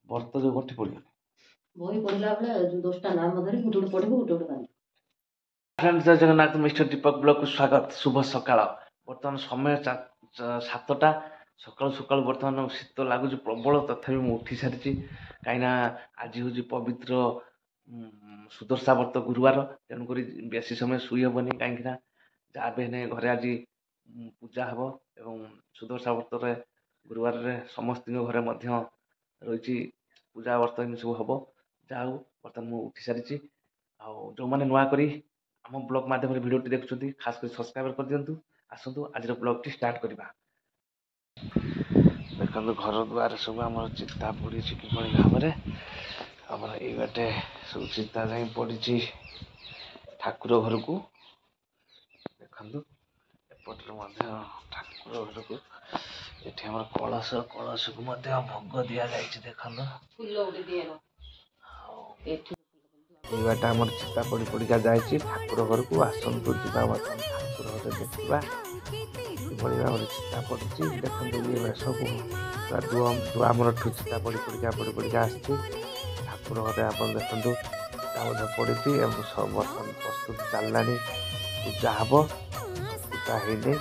ବର୍ତ୍ତ ଯୋଉ ଗଣ୍ଠି ପଡିବ ବହି ପଢିଲା ବେଳେ ଯୋଉ 10ଟା ନାମ ଧରି ଗୋଟେ ଗୋଟେ ପଢିବୁ ଗୋଟେ ଗୋଟେ କାନ୍ଦ। ଫ୍ରେଣ୍ଡ ଜୟ ଜଗନ୍ନାଥ ମିଷ୍ଟର ଦୀପକ ବ୍ଲଗକୁ ସ୍ୱାଗତ। ଶୁଭ ସକାଳ। ବର୍ତ୍ତମାନ ସମୟ 7ଟା ସକାଳୁ ସକାଳୁ। ବର୍ତ୍ତମାନ ଶୀତ ଲାଗୁଛି ପ୍ରବଳ, ତଥାପି ମୁଁ ଉଠି ସାରିଛି। କାହିଁକିନା ଆଜି ହେଉଛି ପବିତ୍ର ସୁଦଶା ବ୍ରତ ଗୁରୁବାର। ତେଣୁକରି ବେଶୀ ସମୟ ଶୋଇ ହେବନି, କାହିଁକିନା ଯାହା ବି ହେଲେ ଘରେ ଆଜି ପୂଜା ହେବ ଏବଂ ସୁଦଶା ବ୍ରତରେ ଗୁରୁବାରରେ ସମସ୍ତଙ୍କ ଘରେ ମଧ୍ୟ ରହିଛି ପୂଜା ବ୍ରତ ଏମିତି ସବୁ ହେବ। ଯାହା ହଉ ବର୍ତ୍ତମାନ ମୁଁ ଉଠି ସାରିଛି। ଆଉ ଯେଉଁମାନେ ନୂଆ କରି ଆମ ବ୍ଲଗ ମାଧ୍ୟମରେ ଭିଡ଼ିଓଟି ଦେଖୁଛନ୍ତି, ଖାସ୍ କରି ସବସ୍କ୍ରାଇବ୍ କରିଦିଅନ୍ତୁ। ଆସନ୍ତୁ ଆଜିର ବ୍ଲଗଟି ଷ୍ଟାର୍ଟ କରିବା। ଦେଖନ୍ତୁ ଘର ଦୁଆରେ ସବୁ ଆମର ଚିତା ପଡ଼ିଛି କିଭଳି ଭାବରେ। ଆମର ଏଇ ବାଟେ ସବୁ ଚିତା ଯାଇ ପଡ଼ିଛି ଠାକୁର ଘରକୁ। ଦେଖନ୍ତୁ ଏପଟରେ ମଧ୍ୟ ଠାକୁର ଘରକୁ। ଏଠି ଆମର କଳସକୁ ମଧ୍ୟ ଭୋଗ ଦିଆଯାଇଛି। ଦେଖନ୍ତୁ ଏଇ ବାଟେ ଆମର ଚିତା ପଡ଼ି ପଡ଼ିକା ଯାଇଛି ଠାକୁର ଘରକୁ। ଆସନ୍ତୁ ଯିବା ବର୍ତ୍ତମାନ ଠାକୁର ଘରେ ଦେଖିବା କିଭଳି ଭାବରେ ଚିତା ପଡ଼ିଛି। ଦେଖନ୍ତୁ ଇଏ ସବୁ ଆମର ଚିତା ପଡ଼ି ପଡ଼ିକା ଆସିଛି ଠାକୁର ଘରେ। ଆପଣ ଦେଖନ୍ତୁ ଚିତା ମଧ୍ୟ ପଡ଼ିଛି ଏବଂ ବର୍ତ୍ତମାନ ପ୍ରସ୍ତୁତି ଚାଲିଲାଣି। ପୂଜା ହେବ, ପୂଜା ହେଇନି,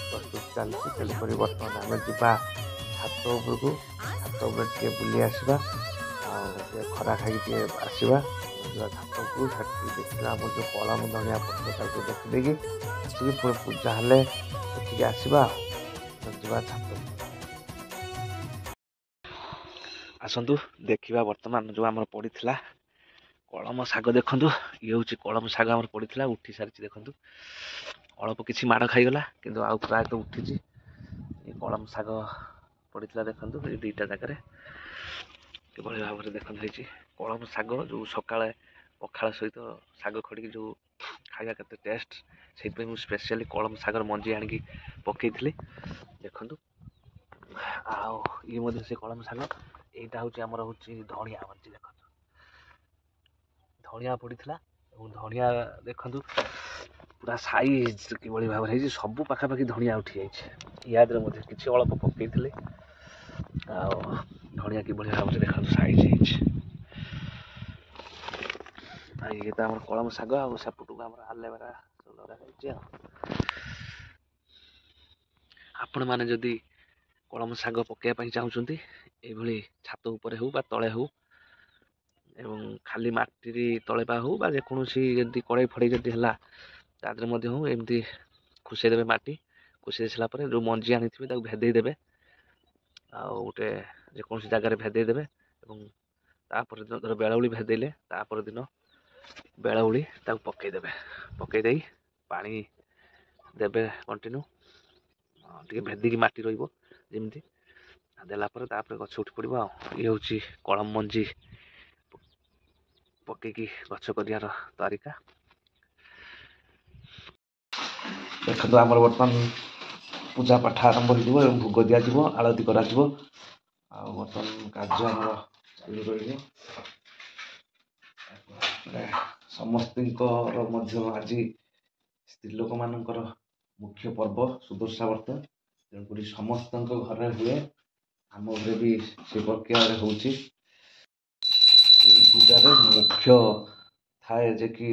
ପ୍ରସ୍ତୁତି ଚାଲିଛି। ତେଣୁକରି ବର୍ତ୍ତମାନ ଆମେ ଯିବା ଛାତ ଉପରକୁ। ଛାତ ଉପରେ ଟିକେ ବୁଲି ଆସିବା, ଆଉ ଟିକେ ଖରା ଖାଇକି ଟିକେ ଆସିବା। ଯିବା ଛାତ ଉପରକୁ, ସେଠି ଦେଖିବା ଆମର ଯେଉଁ କଳମ ଧଣିଆ ପତ୍ର ତାକୁ ଦେଖିଦେଇକି ଆସିକି ପୁଣି ପୂଜା ହେଲେ ଦେଖିକି ଆସିବା। ଆଉ ଯିବା ଛାତ ଉପରକୁ। ଆସନ୍ତୁ ଦେଖିବା ବର୍ତ୍ତମାନ ଯେଉଁ ଆମର ପଡ଼ିଥିଲା କଳମ ଶାଗ। ଦେଖନ୍ତୁ ଇଏ ହେଉଛି କଳମ ଶାଗ ଆମର ପଡ଼ିଥିଲା, ଉଠି ସାରିଛି। ଦେଖନ୍ତୁ ଅଳ୍ପ କିଛି ମାଡ଼ ଖାଇଗଲା, କିନ୍ତୁ ଆଉ ପ୍ରାୟତଃ ଉଠିଛି। ଏ କଳମ ଶାଗ ପଡ଼ିଥିଲା, ଦେଖନ୍ତୁ ଏଇ ଦୁଇଟା ଜାଗାରେ କିଭଳି ଭାବରେ ଦେଖନ୍ତୁ ହେଇଛି। କଳମ ଶାଗ ଯେଉଁ ସକାଳେ ପଖାଳ ସହିତ ଶାଗ ଖଡ଼ିକି ଯେଉଁ ଖାଇବା କେତେ ଟେଷ୍ଟ, ସେଇଥିପାଇଁ ମୁଁ ସ୍ପେଶିଆଲି କଳମ ଶାଗର ମଞ୍ଜି ଆଣିକି ପକେଇଥିଲି। ଦେଖନ୍ତୁ ଆଉ ଇଏ ମଧ୍ୟ ସେ କଳମ ଶାଗ। ଏଇଟା ହେଉଛି ଆମର ହେଉଛି ଧଣିଆ ମଞ୍ଜି। ଦେଖନ୍ତୁ ଧଣିଆ ପଡ଼ିଥିଲା ଏବଂ ଧଣିଆ ଦେଖନ୍ତୁ ପୁରା ସାଇଜ କିଭଳି ଭାବରେ ହେଇଛି। ସବୁ ପାଖାପାଖି ଧଣିଆ ଉଠିଯାଇଛି। ୟାଦେହରେ ମଧ୍ୟ କିଛି ଅଳ୍ପ ପକେଇଥିଲି। ଆଉ ଧଣିଆ କିଭଳି ଭାବରେ ଦେଖନ୍ତୁ ସାଇଜ ହେଇଛି। ଆଉ ଇଏ ତ ଆମର କଳମ ଶାଗ, ଆଉ ସେପଟକୁ ଆମର ଆଲେବେରା ଲଗାଯାଇଛି। ଆଉ ଆପଣମାନେ ଯଦି କଳମ ଶାଗ ପକାଇବା ପାଇଁ ଚାହୁଁଛନ୍ତି, ଏଇଭଳି ଛାତ ଉପରେ ହେଉ ବା ତଳେ ହେଉ ଏବଂ ଖାଲି ମାଟିରେ ତଳେ ବା ହେଉ ବା ଯେକୌଣସି ଯଦି କଡ଼େଇ ଫଡ଼େଇ ଯଦି ହେଲା ତା ଦେହରେ ମଧ୍ୟ ହେଉ, ଏମିତି ଖୁସେଇ ଦେବେ। ମାଟି ଖୁସେଇ ଦେଇ ପରେ ଯେଉଁ ମଞ୍ଜି ଆଣିଥିବେ ତାକୁ ଭେଦେଇ ଦେବେ। ଆଉ ଗୋଟେ ଯେକୌଣସି ଜାଗାରେ ଭେଦେଇ ଦେବେ ଏବଂ ତାପରେ ଧର ବେଳଉଳି ଭେଦେଇଲେ, ତାପର ଦିନ ବେଳଉଳି ତାକୁ ପକେଇଦେବେ। ପକେଇ ଦେଇ ପାଣି ଦେବେ କଣ୍ଟିନ୍ୟୁ, ଟିକେ ଭେଦିକି ମାଟି ରହିବ ଯେମିତି। ଦେଲା ପରେ ତାପରେ ଗଛ ଉଠି ପଡ଼ିବ। ଆଉ ଇଏ ହେଉଛି କଳମ ମଞ୍ଜି ପକେଇକି ଗଛ କରିବାର ତରିକା। ଦେଖନ୍ତୁ ଆମର ବର୍ତ୍ତମାନ ପୂଜା ପାଠ ଆରମ୍ଭ ହୋଇଯିବ ଏବଂ ଭୋଗ ଦିଆଯିବ, ଆଳତି କରାଯିବ। ଆଉ ବର୍ତ୍ତମାନ କାର୍ଯ୍ୟ ଆମର ଚାଲୁ ରହିବ। ସମସ୍ତଙ୍କର ମଧ୍ୟ ଆଜି ସ୍ତ୍ରୀ ଲୋକମାନଙ୍କର ମୁଖ୍ୟ ପର୍ବ ସୁଦଶା ବ୍ରତ। ତେଣୁକରି ସମସ୍ତଙ୍କ ଘରେ ହୁଏ, ଆମ ଘରେ ବି ସେ ପ୍ରକ୍ରିୟାରେ ହେଉଛି। ଏହି ପୂଜାରେ ମୁଖ୍ୟ ଥାଏ ଯେ କି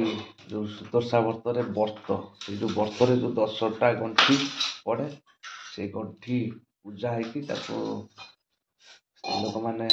ଯେଉଁ ସୁଦଶା ବ୍ରତରେ ବ୍ରତ, ସେଇ ଯେଉଁ ବ୍ରତରେ ଯେଉଁ 10ଟା ଗଣ୍ଠି ପଡ଼େ, ସେଇ ଗଣ୍ଠି ପୂଜା ହେଇକି ତାକୁ ସ୍ତ୍ରୀ ଲୋକମାନେ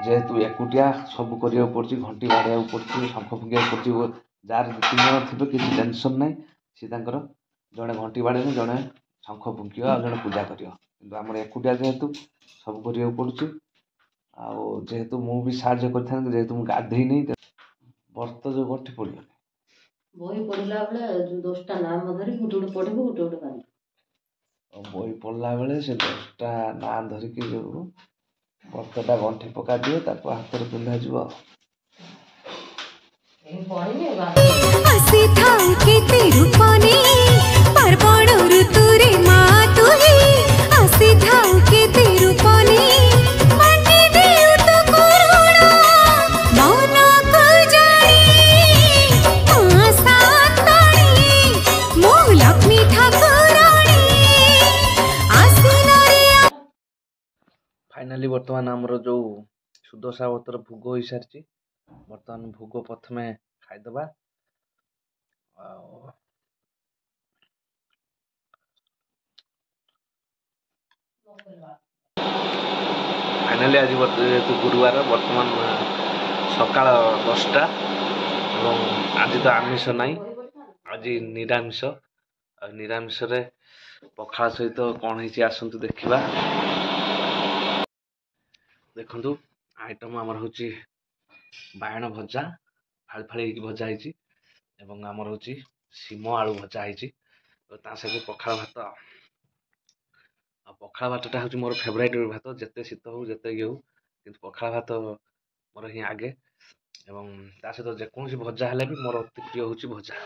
ଯେହେତୁ ଏକୁଟିଆ ସବୁ କରିବାକୁ ପଡ଼ୁଛି, ଘଣ୍ଟି ବାଡ଼େଇବାକୁ ପଡ଼ୁଛି, ଶଙ୍ଖ ଫୁଙ୍କିବାକୁ ପଡ଼ୁଛି। ଯାହାର 2-3 ଜଣ ଥିବେ କିଛି ଟେନସନ୍ ନାହିଁ, ସିଏ ତାଙ୍କର ଜଣେ ଘଣ୍ଟି ବାଡ଼େଇବ, ଜଣେ ଶଙ୍ଖ ଫୁଙ୍କିବ, ଆଉ ଜଣେ ପୂଜା କରିବ। କିନ୍ତୁ ଆମର ଏକୁଟିଆ ଯେହେତୁ ସବୁ କରିବାକୁ ପଡ଼ୁଛି। ଆଉ ଯେହେତୁ ମୁଁ ବି ସାହାଯ୍ୟ କରିଥାନ୍ତି, ଯେହେତୁ ମୁଁ ଗାଧେଇନି, ବର୍ତ୍ତ ଯୋଉ ଗଣ୍ଠି ପଡ଼ିବନି। ବହି ପଢିଲା ବେଳେ ଯୋଉ 10ଟା ନାମ ଧରି ଗୋଟେ ପଢିବୁ ଗୋଟେ ବାନ୍ଧିବୁ। ବହି ପଢ଼ିଲା ବେଳେ ସେ 10ଟା ନାଁ ଧରିକି ଯୋଉ ବର୍ତ୍ତଟା ଗଣ୍ଠି ପକାଯିବ, ତାକୁ ହାତରେ ପିନ୍ଧାଯିବ। ଆସିଥାଉ କେତେ ରୂପନେ ପାର୍ବଣ ଋତୁରେ ମା ତୁହି ଆସିଥାଉ କେତେ ରୂପନେ ବାଣ୍ଟି ଦେଉ ତୁ କରୁଣା ମନକୁ ଜାଣି ମା ସାନ୍ତାଣୀ ମୋ ଲକ୍ଷ୍ମୀ ଠାକୁରାଣୀ ଆସିନରେ। ଫାଇନାଲି ବର୍ତ୍ତମାନ ଆମର ଯୋଉ ସୁଦଶା ବ୍ରତର ଭୋଗ ହେଇସାରିଛି। ବର୍ତ୍ତମାନ ଭୋଗ ପ୍ରଥମେ ଖାଇଦବା। ଆଉ ଫାଇନାଲି ଆଜି ଯେହେତୁ ଗୁରୁବାର, ବର୍ତ୍ତମାନ ସକାଳ 10ଟା ଏବଂ ଆଜି ତ ଆମିଷ ନାହିଁ, ଆଜି ନିରାମିଷ। ଆଉ ନିରାମିଷରେ ପଖାଳ ସହିତ କ'ଣ ହେଇଛି ଆସନ୍ତୁ ଦେଖିବା। ଦେଖନ୍ତୁ ଆଇଟମ ଆମର ହେଉଛି ବାଇଗଣ ଭଜା, ଫାଳି ଫାଳି ହେଇକି ଭଜା ହେଇଛି, ଏବଂ ଆମର ହେଉଛି ସିମ ଆଳୁ ଭଜା ହେଇଛି। ତା ସହିତ ପଖାଳ ଭାତ। ଆଉ ପଖାଳ ଭାତଟା ହେଉଛି ମୋର ଫେଭରାଇଟ୍ ଭାତ, ଯେତେ ଶୀତ ହଉ ଯେତେ ଇଏ ହଉ, କିନ୍ତୁ ପଖାଳ ଭାତ ମୋର ହିଁ ଆଗେ। ଏବଂ ତା ସହିତ ଯେକୌଣସି ଭଜା ହେଲେ ବି ମୋର ଅତି ପ୍ରିୟ ହେଉଛି ଭଜା।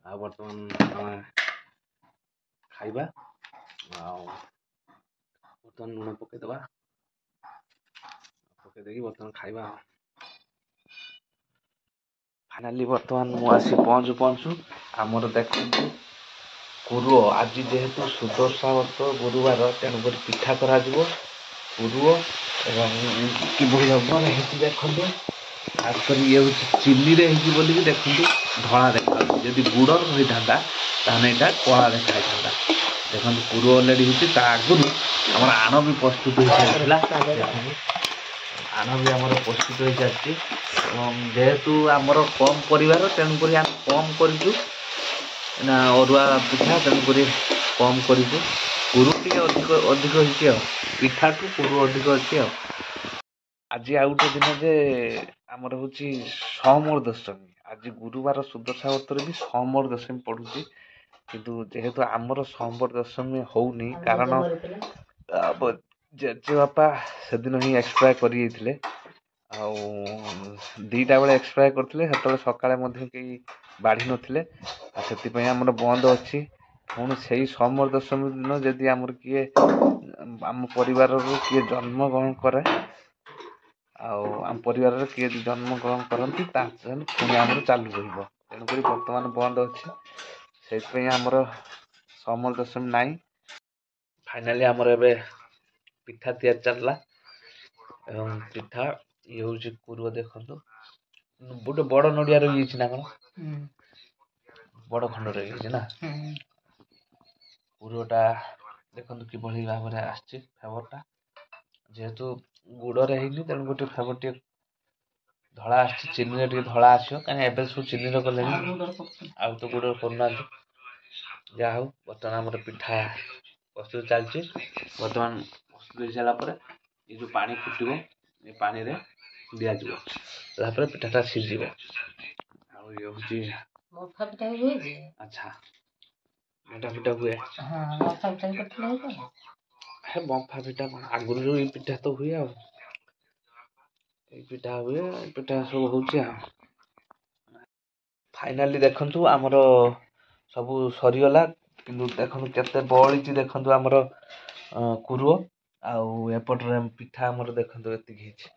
ଆଉ ବର୍ତ୍ତମାନ ଆମେ ଖାଇବା। ଆଉ ବର୍ତ୍ତମାନ ଲୁଣ ପକେଇଦବା, ପକେଇ ଦେଇକି ବର୍ତ୍ତମାନ ଖାଇବା। ଫାଇନାଲି ବର୍ତ୍ତମାନ ମୁଁ ଆସି ପହଞ୍ଚୁ ଆମର ଦେଖନ୍ତୁ ପୁରୁଅ, ଆଜି ଯେହେତୁ ସୁଦଶା ବ୍ରତ ଗୁରୁବାର, ତେଣୁକରି ପିଠା କରାଯିବ। ପୁରୁଅ ଏବଂ କିଭଳି ଭାବରେ ହେଇଛି ଦେଖନ୍ତୁ। ଖାସ୍ କରି ଇଏ ହେଉଛି ଚିନିରେ ହେଇଛି ବୋଲିକି ଦେଖନ୍ତୁ ଧଳା ଦେଖାଯାଉଛି। ଯଦି ଗୁଡ଼ର ହୋଇଥାନ୍ତା ତାହେଲେ ଏଇଟା କଳା ଦେଖାଯାଇଥାନ୍ତା। ଦେଖନ୍ତୁ ପୁରୁଅ ଅଲରେଡ଼ି ହେଇଛି, ତା ଆଗରୁ ଆମର ଆଣ ବି ପ୍ରସ୍ତୁତ ହୋଇସାରିଥିଲା। ଆଣ ବି ଆମର ପ୍ରସ୍ତୁତ ହୋଇସାରିଛି। ଏବଂ ଯେହେତୁ ଆମର କମ୍ ପରିବାର, ତେଣୁକରି ଆମେ କମ୍ କରିଛୁ ନା ଅରୁଆ ପିଠା, ତେଣୁକରି କମ୍ କରିଛୁ। ପୁରୁ ଟିକେ ଅଧିକ ହେଇଛି, ଆଉ ପିଠାଠୁ ପୁରୁ ଅଧିକ ଅଛି। ଆଉ ଆଜି ଆଉ ଗୋଟେ ଦିନ ଯେ ଆମର ହେଉଛି ସମର ଦଶମୀ। ଆଜି ଗୁରୁବାର ସୁଦଶା ବ୍ରତରେ ବି ସମର ଦଶମୀ ପଡ଼ୁଛି, କିନ୍ତୁ ଯେହେତୁ ଆମର ସମର ଦଶମୀ ହଉନି, କାରଣ ଜେଜେବାପା ସେଦିନ ହିଁ ଏକ୍ସପାୟାର କରିଯାଇଥିଲେ। ଆଉ 2ଟା ବେଳେ ଏକ୍ସପାୟାର କରିଥିଲେ, ସେତେବେଳେ ସକାଳେ ମଧ୍ୟ କେହି ବାଢ଼ି ନଥିଲେ। ଆଉ ସେଥିପାଇଁ ଆମର ବନ୍ଦ ଅଛି। ପୁଣି ସେଇ ସମର ଦଶମୀ ଦିନ ଯଦି ଆମର କିଏ ଆମ ପରିବାରରୁ କିଏ ଜନ୍ମଗ୍ରହଣ କରେ, ଆଉ ଆମ ପରିବାରରେ କିଏ ଜନ୍ମଗ୍ରହଣ କରନ୍ତି, ତାହେଲେ ପୁଣି ଆମର ଚାଲୁ ରହିବ। ତେଣୁକରି ବର୍ତ୍ତମାନ ବନ୍ଦ ଅଛି, ସେଇଥିପାଇଁ ଆମର ସମର ଦଶମୀ ନାହିଁ। ଫାଇନାଲି ଆମର ଏବେ ପିଠା ତିଆରି ଚାଲିଲା, ଏବଂ ପିଠା ଇଏ ହେଉଛି ପୁରୁଅ। ଦେଖନ୍ତୁ ଗୋଟେ ବଡ଼ ନଡ଼ିଆ ରହିଯାଇଛି ନା କ'ଣ, ବଡ଼ ଖଣ୍ଡ ରହିଯାଇଛି ନା। ପୁରୁଅଟା ଦେଖନ୍ତୁ କିଭଳି ଭାବରେ ଆସିଛି ଫ୍ଲେଭରଟା। ଯେହେତୁ ଗୁଡ଼ରେ ହେଇନି, ତେଣୁ ଗୋଟେ ଫ୍ଲେଭର ଟିକେ ଧଳା ଆସିଛି। ଚିନିରେ ଟିକେ ଧଳା ଆସିବ, କାହିଁକି ଏବେ ସବୁ ଚିନିର କଲେଣି, ଆଉ ତ ଗୁଡ଼ର କରୁନାହାନ୍ତି। ଯାହା ହଉ ବର୍ତ୍ତମାନ ଆମର ପିଠା ପ୍ରସ୍ତୁତ ଚାଲିଛି। ବର୍ତ୍ତମାନ ପ୍ରସ୍ତୁତ ହେଇସାରିଲା ପରେ ଏ ଯେଉଁ ପାଣି ଫୁଟିବ, ଏ ପାଣିରେ ଦିଆଯିବ, ତାପରେ ପିଠାଟା ସିଝିବ। ଆଉ ଇଏ ହେଉଛି ମଫା ପିଠା ହୁଏ ଯେ। ଆଚ୍ଛା, ମେଣ୍ଟା ପିଠା ହୁଏ। ମଫା ପିଠା ବି କରିଥିଲେ ହେଇଥାନ୍ତା। ହେ ବମ୍ଫା ପିଠା କ'ଣ, ଆଗରୁ ଯେଉଁ ଏଇ ପିଠା ତ ହୁଏ, ଆଉ ଏଇ ପିଠା ହୁଏ, ଏଇ ପିଠା ସବୁ ହେଉଛି। ଆଉ ଫାଇନାଲି ଦେଖନ୍ତୁ ଆମର ସବୁ ସରିଗଲା, କିନ୍ତୁ ଦେଖନ୍ତୁ କେତେ ବଳିଛି। ଦେଖନ୍ତୁ ଆମର କୁରୁଅ, ଆଉ ଏପଟରେ ପିଠା ଆମର ଦେଖନ୍ତୁ ଏତିକି ହେଇଛି।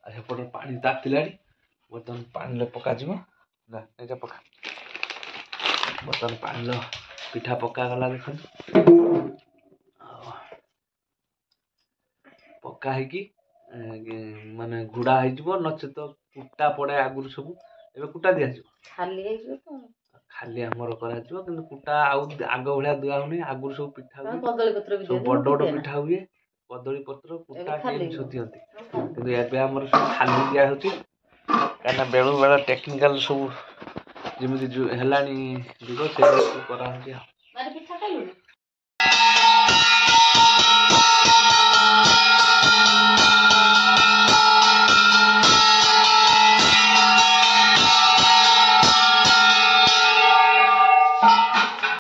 ଆଉ ସେପଟରେ ପାଣି ତାତିଲାଣି, ବର୍ତ୍ତମାନ ପାଣିରେ ପକାଯିବ। ଏଇଟା ପକା, ବର୍ତ୍ତମାନ ପାଣିର ପିଠା ପକାଗଲା। ଦେଖନ୍ତୁ ଆଉ ପକା ହେଇକି ମାନେ ଘୋଡ଼ା ହେଇଯିବ, ନଚେତ କୁଟା ପଡ଼େ ଆଗରୁ ସବୁ, ଏବେ କୁଟା ଦିଆଯିବ। ଖାଲି ହେଇଯିବ ତ, ଖାଲି ଆମର କରାଯିବ, କିନ୍ତୁ କୁଟା ଆଉ ଆଗ ଭଳିଆ ଦିଆ ହଉନି। ଆଗରୁ ସବୁ ପିଠା ହୁଏ, କଦଳୀ ପତ୍ର ବି ସବୁ ବଡ଼ ବଡ଼ ପିଠା ହୁଏ। କଦଳୀ ପତ୍ର କୁଟା ଏବେ ଖାଲି। ଏମିତି ସବୁ ଦିଅନ୍ତି କିନ୍ତୁ ଏବେ ଆମର ସବୁ ଖାଲି ଦିଆହେଉଛି କାହିଁକିନା ବେଳୁ ବେଳ ଟେକ୍ନିକାଲ ସବୁ ଯେମିତି ହେଲାଣି ଯୁଗ ସେ କରାହେଉଛି ଆଉ ପିଠା ଖାଇଲୁ